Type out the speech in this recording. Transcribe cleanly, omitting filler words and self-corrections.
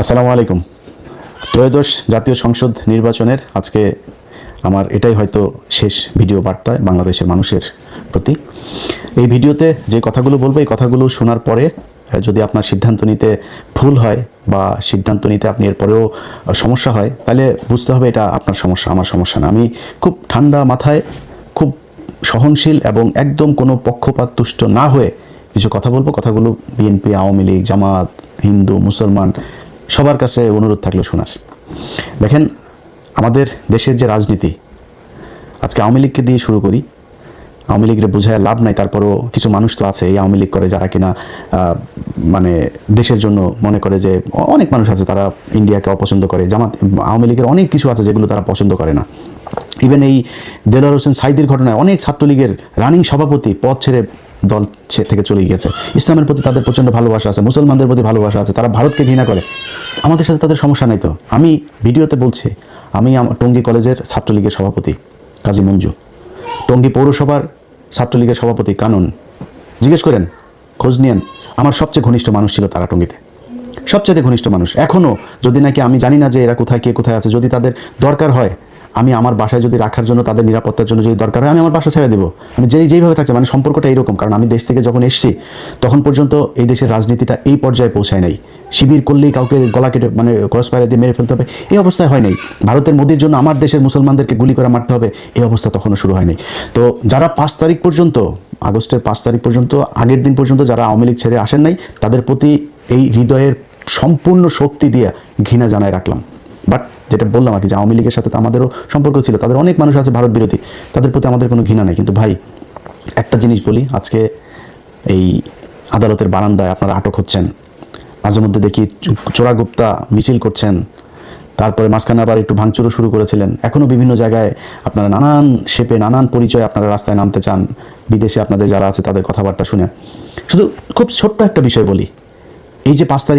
আসসালামু আলাইকুম। ত্রয়োদশ জাতীয় সংসদ নির্বাচনের আজকে আমার এটাই হয়তো শেষ ভিডিও বার্তা বাংলাদেশের মানুষের প্রতি। এই ভিডিওতে যে কথাগুলো বলবো, এই কথাগুলো শোনার পরে যদি আপনার সিদ্ধান্ত নিতে ভুল হয় বা সিদ্ধান্ত নিতে আপনি এরপরেও সমস্যা হয়, তাহলে বুঝতে হবে এটা আপনার সমস্যা, আমার সমস্যা না। আমি খুব ঠান্ডা মাথায়, খুব সহনশীল এবং একদম কোনো পক্ষপাত তুষ্ট না হয়ে কিছু কথা বলবো। কথাগুলো বিএনপি, আওয়ামী লীগ, জামাত, হিন্দু, মুসলমান সবার কাছে অনুরোধ থাকলো শোনার। দেখেন, আমাদের দেশের যে রাজনীতি, আজকে আওয়ামী লীগকে দিয়ে শুরু করি। আওয়ামী লীগের বোঝায় লাভ নাই, তারপরও কিছু মানুষ তো আছে এই আওয়ামী লীগ করে যারা কিনা মানে দেশের জন্য মনে করে যে, অনেক মানুষ আছে তারা ইন্ডিয়াকে অপছন্দ করে। জামাত, আওয়ামী লীগের অনেক কিছু আছে যেগুলো তারা পছন্দ করে না। ইভেন এই দেলোয়ার হোসেন সাঈদীর ঘটনায় অনেক ছাত্রলীগের রানিং সভাপতি পদ ছেড়ে দল থেকে চলে গিয়েছে। ইসলামের প্রতি তাদের প্রচণ্ড ভালোবাসা আছে, মুসলমানদের প্রতি ভালোবাসা আছে, তারা ভারতকে ঘৃণা করে। আমাদের সাথে তাদের সমস্যা নাই তো। আমি ভিডিওতে বলছি, আমি টঙ্গী কলেজের ছাত্রলীগের সভাপতি কাজী মঞ্জু, টঙ্গী পৌরসভার ছাত্রলীগের সভাপতি কানন, জিজ্ঞেস করেন, খোঁজ নিয়েন, আমার সবচেয়ে ঘনিষ্ঠ মানুষ ছিল তারা টঙ্গীতে, সবচেয়ে ঘনিষ্ঠ মানুষ। এখনও যদি নাকি আমি জানি না যে এরা কোথায়, কে কোথায় আছে, যদি তাদের দরকার হয়, আমি আমার বাসায় যদি রাখার জন্য, তাদের নিরাপত্তার জন্য যদি দরকার হয়, আমি আমার বাসা ছেড়ে দেবো। আমি যেইভাবে থাকছে, মানে সম্পর্কটা এইরকম। কারণ আমি দেশ থেকে যখন এসেছি তখন পর্যন্ত এই দেশের রাজনীতিটা এই পর্যায়ে পৌঁছায় নাই। শিবির করলেই কাউকে গলা কেটে, মানে ক্রস ফায়ার দিয়ে মেরে ফেলতে হবে, এই অবস্থায় হয় নাই। ভারতের মোদির জন্য আমার দেশের মুসলমানদেরকে গুলি করে মারতে হবে, এই অবস্থা তখনও শুরু হয়নি। তো যারা 5 তারিখ পর্যন্ত, আগস্টের 5 তারিখ পর্যন্ত, আগের দিন পর্যন্ত যারা আওয়ামী লীগ ছেড়ে আসেন নাই, তাদের প্রতি এই হৃদয়ের সম্পূর্ণ শক্তি দিয়ে ঘৃণা জানায় রাখলাম। বাট যেটা বললাম আর কি, যে আওয়ামী লীগের সাথে তো আমাদেরও সম্পর্ক ছিল, তাদের অনেক মানুষ আছে ভারত বিরোধী, তাদের প্রতি আমাদের কোনো ঘৃণা নেই। কিন্তু ভাই, একটা জিনিস বলি, আজকে এই আদালতের বারান্দায় আপনারা আটক হচ্ছেন, মাঝে মধ্যে দেখি চোরাগুপ্তা মিছিল করছেন, তারপরে মাঝখানে আবার একটু ভাঙচুরও শুরু করেছিলেন। এখনও বিভিন্ন জায়গায় আপনারা নানান শেপে, নানান পরিচয়ে আপনারা রাস্তায় নামতে চান। বিদেশে আপনাদের যারা আছে তাদের কথাবার্তা শুনে, শুধু খুব ছোট্ট একটা বিষয় বলি, এই যে 5 তারিখ